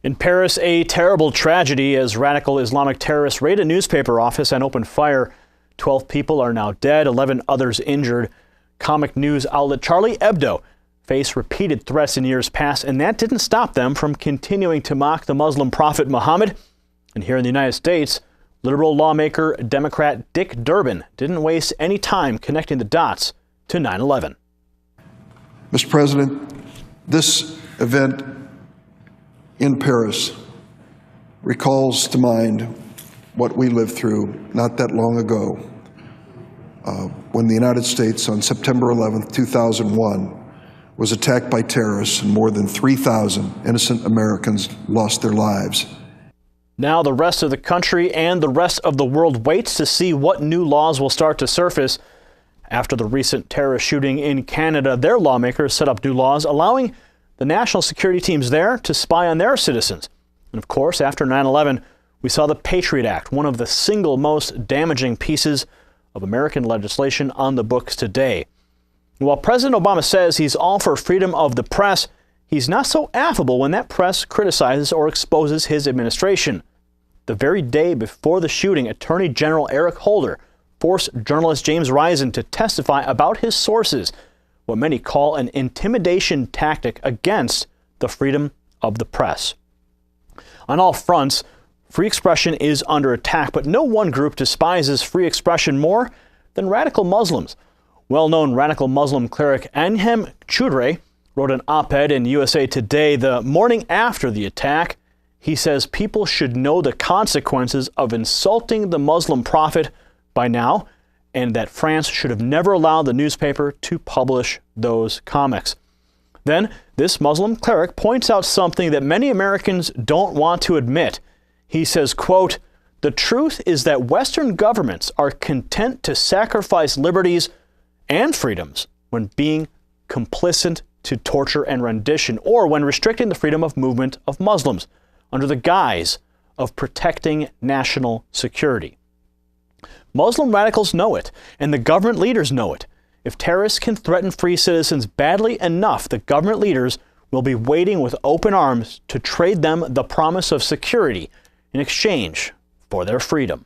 In Paris, a terrible tragedy as radical Islamic terrorists raid a newspaper office and open fire. 12 people are now dead, 11 others injured. Comic news outlet Charlie Hebdo faced repeated threats in years past, and that didn't stop them from continuing to mock the Muslim prophet Muhammad. And here in the United States, liberal lawmaker Democrat Dick Durbin didn't waste any time connecting the dots to 9/11. Mr. President, this event in Paris recalls to mind what we lived through not that long ago when the United States on September 11th, 2001 was attacked by terrorists and more than 3,000 innocent Americans lost their lives. Now the rest of the country and the rest of the world waits to see what new laws will start to surface. After the recent terrorist shooting in Canada, their lawmakers set up new laws allowing the national security teams there to spy on their citizens. And of course, after 9/11, we saw the Patriot Act, one of the single most damaging pieces of American legislation on the books today. While President Obama says he's all for freedom of the press, he's not so affable when that press criticizes or exposes his administration. The very day before the shooting, Attorney General Eric Holder forced journalist James Risen to testify about his sources, what many call an intimidation tactic against the freedom of the press. On all fronts, free expression is under attack, but no one group despises free expression more than radical Muslims. Well-known radical Muslim cleric Anhem Choudhury wrote an op-ed in USA Today the morning after the attack. He says people should know the consequences of insulting the Muslim prophet by now, and that France should have never allowed the newspaper to publish those comics. Then, this Muslim cleric points out something that many Americans don't want to admit. He says, quote, "The truth is that Western governments are content to sacrifice liberties and freedoms when being complicit to torture and rendition, or when restricting the freedom of movement of Muslims under the guise of protecting national security." Muslim radicals know it, and the government leaders know it. If terrorists can threaten free citizens badly enough, the government leaders will be waiting with open arms to trade them the promise of security in exchange for their freedom.